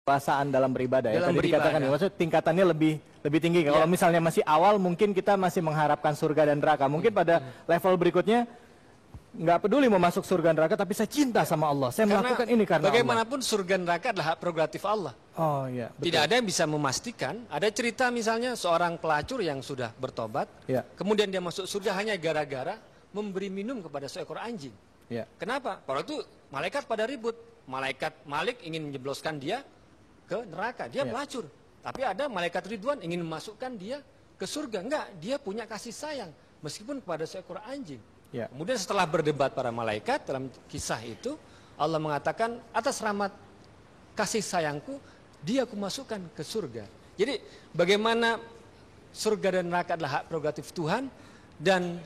kedewasaan dalam beribadah ya. Dalam Tadi beribadah. dikatakan ya, maksudnya tingkatannya lebih tinggi. Ya. Kalau misalnya masih awal mungkin kita masih mengharapkan surga dan neraka. Mungkin pada level berikutnya nggak peduli mau masuk surga dan neraka, tapi saya cinta sama Allah. Saya melakukan ini karena bagaimanapun surga dan neraka adalah hak prerogatif Allah. Allah. Oh iya. Betul. Tidak ada yang bisa memastikan. Ada cerita misalnya seorang pelacur yang sudah bertobat, Ya. kemudian dia masuk surga hanya gara-gara memberi minum kepada seekor anjing. Ya. Kenapa? Pada itu malaikat pada ribut. Malaikat Malik ingin menjebloskan dia ke neraka. Dia pelacur. Tapi ada malaikat Ridwan ingin memasukkan dia ke surga. Enggak, dia punya kasih sayang meskipun kepada seekor anjing. Ya. Kemudian setelah berdebat para malaikat dalam kisah itu, Allah mengatakan atas rahmat kasih sayangku, dia aku masukkan ke surga. Jadi bagaimana surga dan neraka adalah hak prerogatif Tuhan dan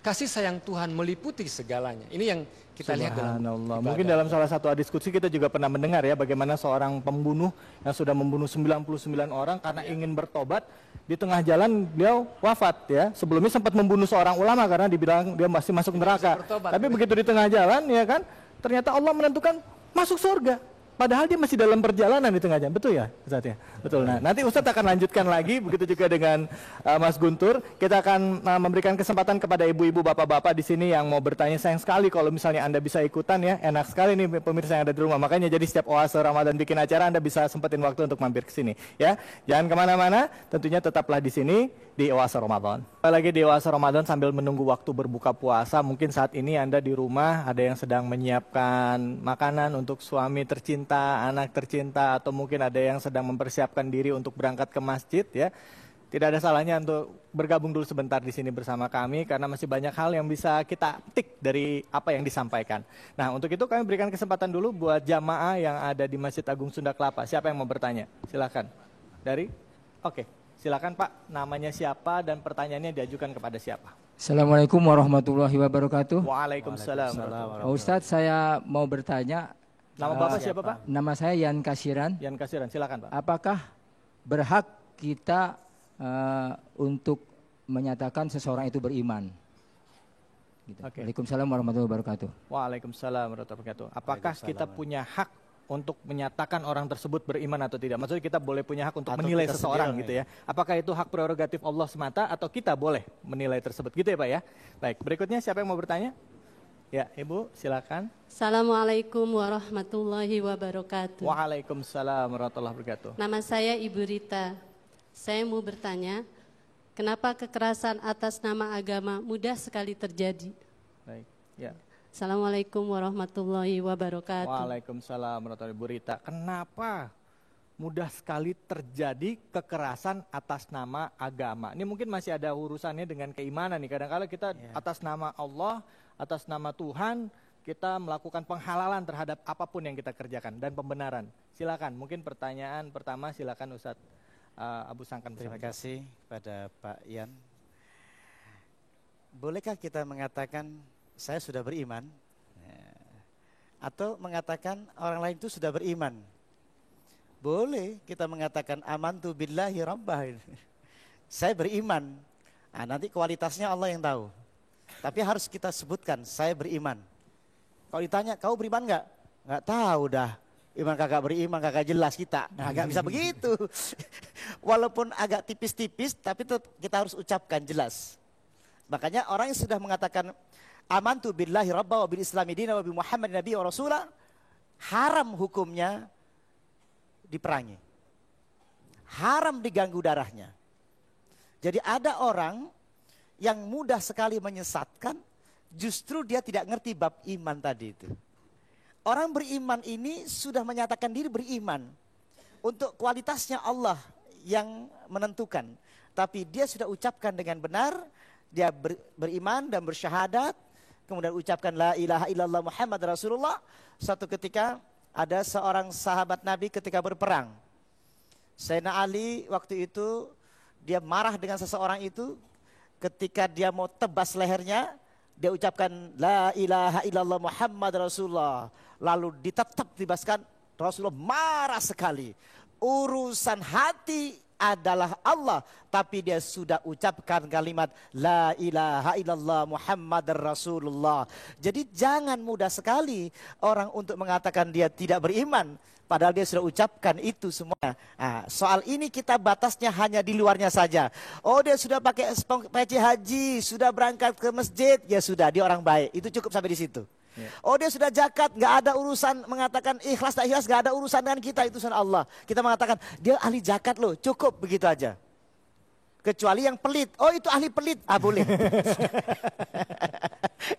kasih sayang Tuhan meliputi segalanya. Ini yang kita lihat dalam Subhanallah. ibadah. Mungkin dalam salah satu diskusi kita juga pernah mendengar ya bagaimana seorang pembunuh yang sudah membunuh 99 orang karena ingin bertobat, di tengah jalan beliau wafat ya. Sebelumnya sempat membunuh seorang ulama karena dibilang dia masih masuk neraka. Tapi begitu di tengah jalan ya kan, ternyata Allah menentukan masuk surga. Padahal dia masih dalam perjalanan di tengah jalan, betul ya Ustaz ya? Betul. Nah, nanti Ustaz akan lanjutkan lagi, begitu juga dengan Mas Guntur. Kita akan memberikan kesempatan kepada ibu-ibu, bapak-bapak di sini yang mau bertanya. Sayang sekali kalau misalnya Anda bisa ikutan ya, enak sekali nih pemirsa yang ada di rumah. Makanya jadi setiap oase Ramadan bikin acara, Anda bisa sempetin waktu untuk mampir ke sini ya. Jangan kemana-mana, tentunya tetaplah di sini di oase Ramadan. Lagi di oase Ramadan sambil menunggu waktu berbuka puasa. Mungkin saat ini Anda di rumah ada yang sedang menyiapkan makanan untuk suami tercinta, anak tercinta, atau mungkin ada yang sedang mempersiapkan diri untuk berangkat ke masjid ya. Tidak ada salahnya untuk bergabung dulu sebentar di sini bersama kami karena masih banyak hal yang bisa kita petik dari apa yang disampaikan. Nah, untuk itu kami berikan kesempatan dulu buat jamaah yang ada di Masjid Agung Sunda Kelapa. Siapa yang mau bertanya? Silakan. Dari? Oke. Silakan Pak, namanya siapa dan pertanyaannya diajukan kepada siapa? Assalamualaikum warahmatullahi wabarakatuh. Waalaikumsalam. Pak Ustadz, saya mau bertanya. Nama Bapak siapa Pak? Nama saya Yan Kasiran. Yan Kasiran, silakan Pak. Apakah berhak kita untuk menyatakan seseorang itu beriman? Gitu. Oke. Waalaikumsalam warahmatullahi wabarakatuh. Waalaikumsalam warahmatullahi wabarakatuh. Apakah kita punya hak untuk menyatakan orang tersebut beriman atau tidak? Maksudnya kita boleh punya hak untuk Atau menilai kita seseorang sendiri, gitu ya. Apakah itu hak prerogatif Allah semata atau kita boleh menilai tersebut gitu ya Pak ya? Baik, berikutnya siapa yang mau bertanya? Ya, Ibu silakan. Assalamualaikum warahmatullahi wabarakatuh. Waalaikumsalam warahmatullahi wabarakatuh. Nama saya Ibu Rita. Saya mau bertanya, kenapa kekerasan atas nama agama mudah sekali terjadi? Baik, ya. Assalamualaikum warahmatullahi wabarakatuh. Waalaikumsalam warahmatullahi wabarakatuh. Bu Rita, kenapa mudah sekali terjadi kekerasan atas nama agama? Ini mungkin masih ada urusannya dengan keimanan nih. Kadang-kadang kita atas nama Allah, atas nama Tuhan, kita melakukan penghalalan terhadap apapun yang kita kerjakan dan pembenaran. Silakan, mungkin pertanyaan pertama silakan Ustadz Abu Sangkan. Terima kasih pada Pak Yan. Bolehkah kita mengatakan saya sudah beriman? Atau mengatakan orang lain itu sudah beriman? Boleh kita mengatakan amantu billahi rabbah. Saya beriman. Nah, nanti kualitasnya Allah yang tahu. Tapi harus kita sebutkan saya beriman. Kalau ditanya kau beriman enggak? Enggak tahu dah. Iman kagak beriman kagak jelas kita. Nah, enggak bisa begitu. Walaupun agak tipis-tipis tapi tetap kita harus ucapkan jelas. Makanya orang yang sudah mengatakan amantu billahi rabba wa bil islami dina wa bi Muhammad nabi wa rasulah, haram hukumnya diperangi. Haram diganggu darahnya. Jadi ada orang yang mudah sekali menyesatkan, justru dia tidak ngerti bab iman tadi itu. Orang beriman ini sudah menyatakan diri beriman. Untuk kualitasnya Allah yang menentukan. Tapi dia sudah ucapkan dengan benar, dia beriman dan bersyahadat, kemudian ucapkan la ilaha illallah Muhammad Rasulullah. Suatu ketika ada seorang sahabat Nabi ketika berperang. Sayyidina Ali waktu itu dia marah dengan seseorang itu. Ketika dia mau tebas lehernya, dia ucapkan la ilaha illallah Muhammad Rasulullah. Lalu ditetap tebaskan, Rasulullah marah sekali. Urusan hati adalah Allah, tapi dia sudah ucapkan kalimat la ilaha illallah Muhammadar Rasulullah. Jadi jangan mudah sekali orang untuk mengatakan dia tidak beriman, Padahal dia sudah ucapkan itu semua. Nah, soal ini kita batasnya hanya di luarnya saja. Oh, dia sudah pakai peci haji, sudah berangkat ke masjid, ya sudah, dia orang baik. Itu cukup sampai di situ. Oh, dia sudah zakat, nggak ada urusan mengatakan ikhlas tak ikhlas, nggak ada urusan dengan kita, itu urusan Allah. Kita mengatakan dia ahli zakat loh, cukup begitu aja. Kecuali yang pelit, oh itu ahli pelit, boleh.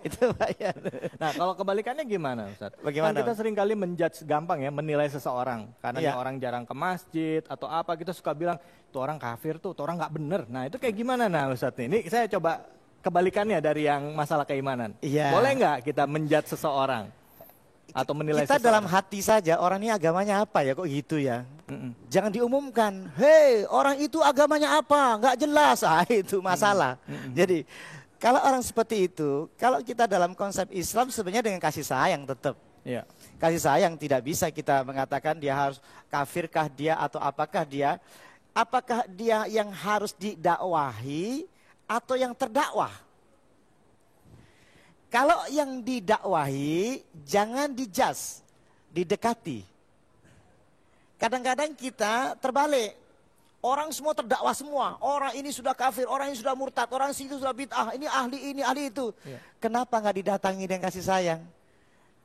Itu bayar. Nah, kalau kebalikannya gimana, Ustaz? Bagaimana? Kan kita sering kali menjudge gampang ya, menilai seseorang. Karena Iya. dia orang jarang ke masjid atau apa, kita suka bilang, tuh orang kafir tuh orang nggak bener. Nah, itu kayak gimana nah Ustaz? Ini saya coba kebalikannya dari yang masalah keimanan. Iya. Boleh nggak kita menjudge seseorang? Atau menilai Kita dalam seseorang? hati saja, orang ini agamanya apa ya, kok gitu ya. Jangan diumumkan, hei orang itu agamanya apa, nggak jelas, itu masalah. Jadi kalau orang seperti itu, kalau kita dalam konsep Islam sebenarnya dengan kasih sayang tetap. Iya. Kasih sayang tidak bisa kita mengatakan dia harus kafirkah dia atau apakah dia. Apakah dia yang harus didakwahi atau yang terdakwah? Kalau yang didakwahi jangan dijas, didekati. Kadang-kadang kita terbalik. Orang semua terdakwah semua. Orang ini sudah kafir, orang ini sudah murtad, orang situ sudah bid'ah, ini ahli itu. Iya. Kenapa nggak didatangi dengan kasih sayang?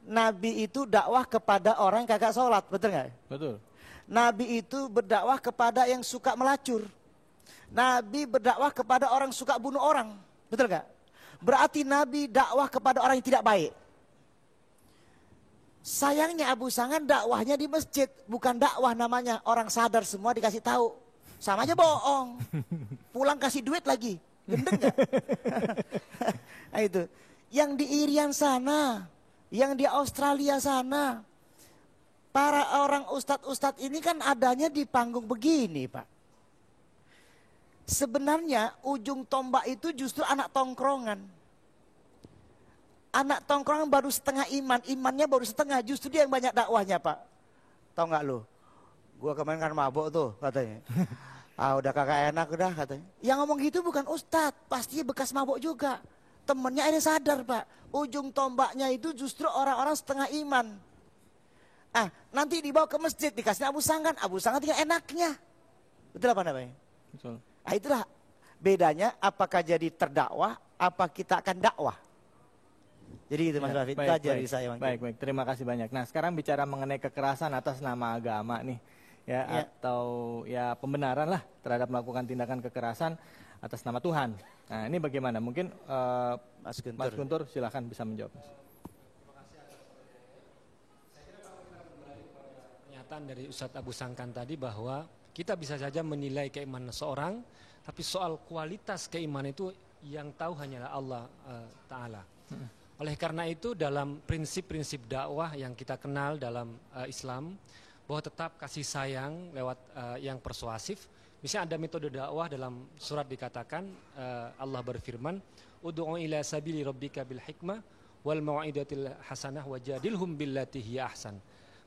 Nabi itu dakwah kepada orang yang kagak sholat, betul nggak? Betul. Nabi itu berdakwah kepada yang suka melacur. Nabi berdakwah kepada orang suka bunuh orang, betul nggak? Berarti Nabi dakwah kepada orang yang tidak baik. Sayangnya Abu Sangan dakwahnya di masjid, bukan dakwah namanya. Orang sadar semua dikasih tahu. Sama aja bohong. Pulang kasih duit lagi. Gendeng gak? Nah itu. Yang di Irian sana, yang di Australia sana. Para orang ustadz-ustadz ini kan adanya di panggung begini, Pak. Sebenarnya ujung tombak itu justru anak tongkrongan. Anak tongkrongan baru setengah iman, imannya baru setengah, justru dia yang banyak dakwahnya, Pak. Tahu nggak lu? Gua kemarin kan mabuk tuh katanya. Udah kagak enak udah katanya. Yang ngomong gitu bukan ustadz, pasti bekas mabuk juga. Temennya ini sadar, Pak. Ujung tombaknya itu justru orang-orang setengah iman. Nanti dibawa ke masjid, dikasih Abu Sangan tinggal enaknya. Betul apa namanya? Betul. Itulah bedanya apakah jadi terdakwah, apa kita akan dakwah. Jadi itu Mas Rafid, itu aja dari saya. Baik, terima kasih banyak. Nah, sekarang bicara mengenai kekerasan atas nama agama nih, ya, atau ya pembenaran lah terhadap melakukan tindakan kekerasan atas nama Tuhan. Nah, ini bagaimana? Mungkin Mas Mas Guntur silahkan bisa menjawab. Pernyataan dari Ustadz Abu Sangkan tadi bahwa kita bisa saja menilai keimanan seorang, tapi soal kualitas keimanan itu yang tahu hanyalah Allah Ta'ala. Oleh karena itu dalam prinsip-prinsip dakwah yang kita kenal dalam Islam, bahwa tetap kasih sayang lewat yang persuasif. Misalnya ada metode dakwah dalam surat dikatakan, Allah berfirman, Udu'u ila sabili rabbika bil hikmah wal mau'idatil hasanah wajadilhum billati hiya ahsan.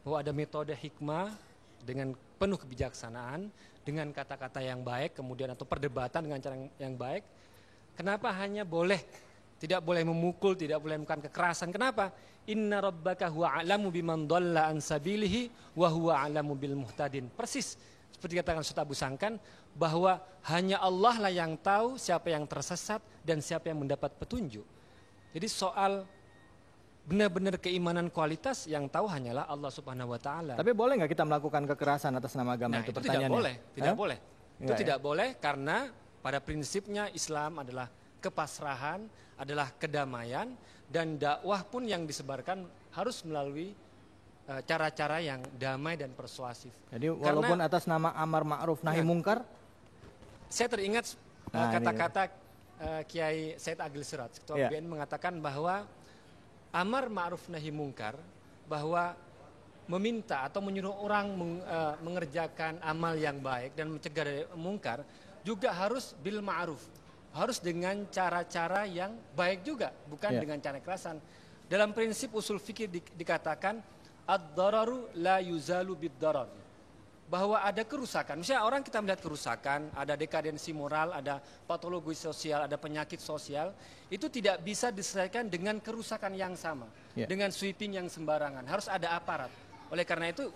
Bahwa ada metode hikmah dengan penuh kebijaksanaan, dengan kata-kata yang baik, kemudian atau perdebatan dengan cara yang baik. Kenapa hanya tidak boleh memukul, tidak boleh melakukan kekerasan? Kenapa? Inna rabbaka huwa a'lamu biman dhalla an sabilihi wa huwa a'lamu bil muhtadin. Persis seperti katakan Ustaz Abu Sangkan, bahwa hanya Allah lah yang tahu siapa yang tersesat dan siapa yang mendapat petunjuk. Jadi soal benar-benar keimanan kualitas yang tahu hanyalah Allah Subhanahu wa taala. Tapi boleh nggak kita melakukan kekerasan atas nama agama Nah, itu itu tidak pertanyaannya? boleh, tidak boleh. Itu Enggak, tidak boleh karena pada prinsipnya Islam adalah kepasrahan, adalah kedamaian, dan dakwah pun yang disebarkan harus melalui cara-cara yang damai dan persuasif. Jadi walaupun atas nama amar ma'ruf nahi mungkar, Saya teringat Nah, kata-kata Kiai Said Agil Siraj, Ketua Iya. BN, mengatakan bahwa amar ma'ruf nahi mungkar, bahwa meminta atau menyuruh orang mengerjakan amal yang baik dan mencegah dari mungkar juga harus bil ma'ruf, harus dengan cara-cara yang baik juga, bukan Iya. dengan cara kekerasan. Dalam prinsip usul fikih dikatakan ad-dararu la yuzalu bid-darar, bahwa ada kerusakan. Misalnya orang kita melihat kerusakan, ada dekadensi moral, ada patologi sosial, ada penyakit sosial, itu tidak bisa diselesaikan dengan kerusakan yang sama, Ya. dengan sweeping yang sembarangan. Harus ada aparat. Oleh karena itu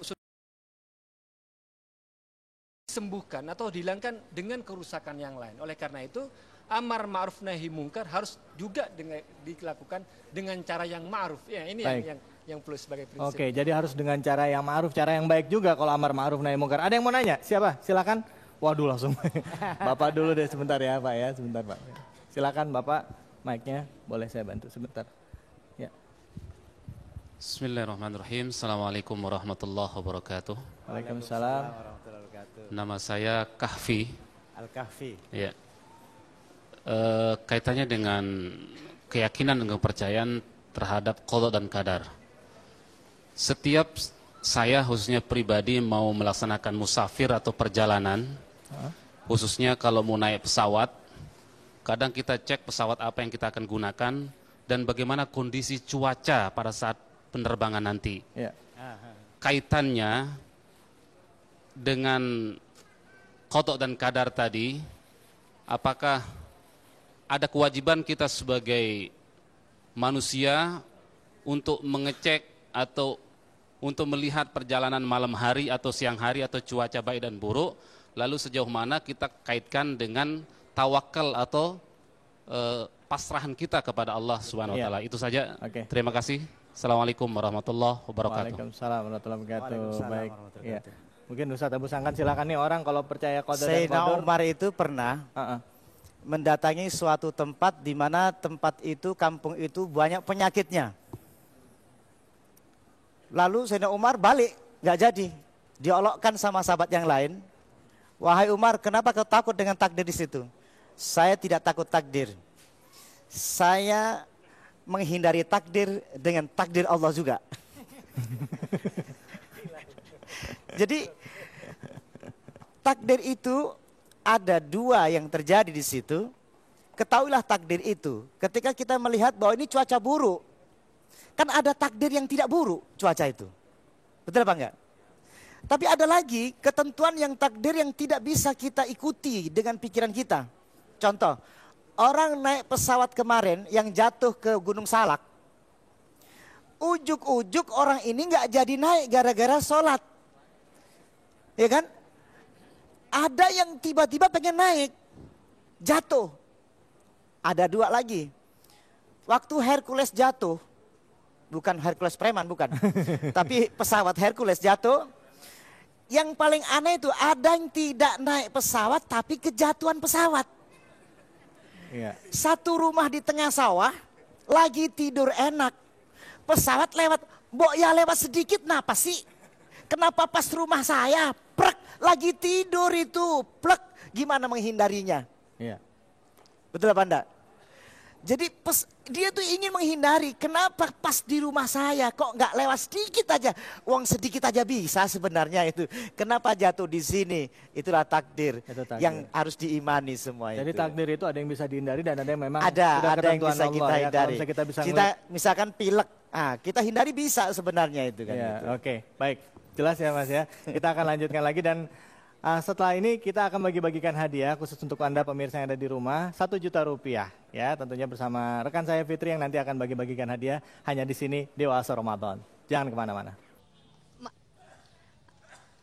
disembuhkan atau dihilangkan dengan kerusakan yang lain. Oleh karena itu, amar ma'ruf nahi mungkar harus juga dilakukan dengan cara yang ma'ruf. Ya, ini yang perlu sebagai prinsip. Oke, jadi harus dengan cara yang ma'ruf, cara yang baik juga kalau amar ma'ruf nahi mungkar. Ada yang mau nanya? Siapa? Silakan. Waduh, langsung. Bapak dulu deh sebentar ya, Pak ya, sebentar, Pak. Silakan Bapak, mic-nya boleh saya bantu sebentar. Ya. Bismillahirrahmanirrahim. Assalamualaikum warahmatullahi wabarakatuh. Waalaikumsalam. Nama saya Kahfi. Al-Kahfi. Ya. Kaitannya dengan keyakinan dan kepercayaan terhadap qada dan qadar. Setiap saya khususnya pribadi mau melaksanakan musafir atau perjalanan, khususnya kalau mau naik pesawat, kadang kita cek pesawat apa yang kita akan gunakan dan bagaimana kondisi cuaca pada saat penerbangan nanti. Ya. Kaitannya dengan qada dan qadar tadi, apakah ada kewajiban kita sebagai manusia untuk mengecek atau untuk melihat perjalanan malam hari atau siang hari atau cuaca baik dan buruk, lalu sejauh mana kita kaitkan dengan tawakal atau pasrahan kita kepada Allah Subhanahu wa taala. Itu saja. Terima kasih. Assalamualaikum warahmatullahi wabarakatuh. Waalaikumsalam warahmatullahi wabarakatuh. Waalaikumsalam Baik. warahmatullahi Ya. wabarakatuh. Mungkin Ustaz Abu Sangkan silakan nih, orang kalau percaya qada dan Sayyidina qadar. Umar itu pernah mendatangi suatu tempat di mana tempat itu, kampung itu banyak penyakitnya. Lalu Sayyidina Umar balik, nggak jadi. Diolokkan sama sahabat yang lain. Wahai Umar, kenapa kau takut dengan takdir di situ? Saya tidak takut takdir. Saya menghindari takdir dengan takdir Allah juga. Jadi takdir itu ada dua yang terjadi di situ. Ketahuilah takdir itu. Ketika kita melihat bahwa ini cuaca buruk, kan ada takdir yang tidak buruk cuaca itu. Betul apa enggak? Tapi ada lagi ketentuan yang takdir yang tidak bisa kita ikuti dengan pikiran kita. Contoh, orang naik pesawat kemarin yang jatuh ke Gunung Salak. Ujuk-ujuk orang ini nggak jadi naik gara-gara sholat. Ya kan? Ada yang tiba-tiba pengen naik, jatuh. Ada dua lagi. Waktu Hercules jatuh, bukan Hercules preman, bukan. Tapi pesawat Hercules jatuh. Yang paling aneh itu ada yang tidak naik pesawat tapi kejatuhan pesawat. Iya. Satu rumah di tengah sawah, lagi tidur enak. Pesawat lewat, mbok ya lewat sedikit, kenapa sih? Kenapa pas rumah saya, prek, lagi tidur itu, plek, gimana menghindarinya? Iya. Betul apa enggak? Jadi dia tuh ingin menghindari, kenapa pas di rumah saya kok nggak lewat sedikit aja? Uang sedikit aja bisa sebenarnya itu. Kenapa jatuh di sini? Itulah takdir, yang harus diimani semua. Jadi itu. takdir itu ada yang bisa dihindari dan ada yang memang ada sudah yang ketentuan bisa kita Allah, hindari. Ya. Kalau kita bisa misalkan pilek, kita hindari bisa sebenarnya itu kan. Ya, gitu. Oke, baik. Jelas ya Mas ya. Kita akan lanjutkan lagi dan setelah ini kita akan bagi-bagikan hadiah khusus untuk Anda pemirsa yang ada di rumah, 1 juta rupiah ya, tentunya bersama rekan saya Fitri yang nanti akan bagi-bagikan hadiah hanya di sini Dewasa Ramadan. Jangan kemana-mana.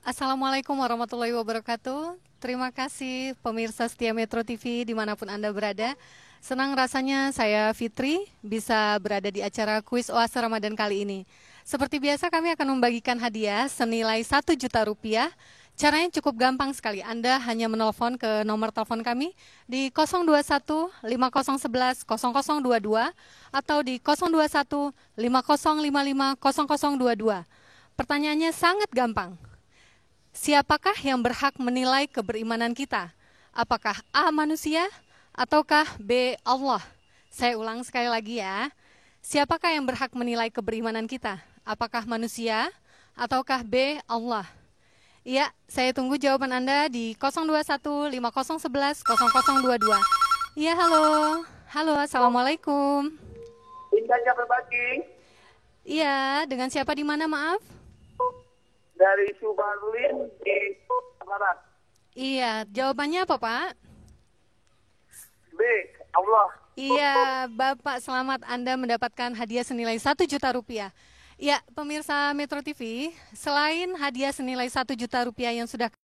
Assalamualaikum warahmatullahi wabarakatuh. Terima kasih pemirsa setia Metro TV dimanapun Anda berada. Senang rasanya saya Fitri bisa berada di acara kuis Oase Ramadan kali ini. Seperti biasa kami akan membagikan hadiah senilai 1 juta rupiah. Caranya cukup gampang sekali. Anda hanya menelpon ke nomor telepon kami di 021 5011 0022 atau di 021 5055 0022. Pertanyaannya sangat gampang. Siapakah yang berhak menilai keberimanan kita? Apakah A manusia ataukah B Allah? Saya ulang sekali lagi ya. Siapakah yang berhak menilai keberimanan kita? Apakah manusia ataukah B Allah? Iya, saya tunggu jawaban Anda di 021 5011 0022. Iya, halo. Halo, Assalamualaikum. Indahnya berbagi. Iya, dengan siapa di mana, maaf? Dari Subarlin di Barat. Iya, jawabannya apa, Pak? B. Allah. Iya, Bapak, selamat Anda mendapatkan hadiah senilai 1 juta rupiah. Ya, pemirsa Metro TV, selain hadiah senilai 1 juta rupiah yang sudah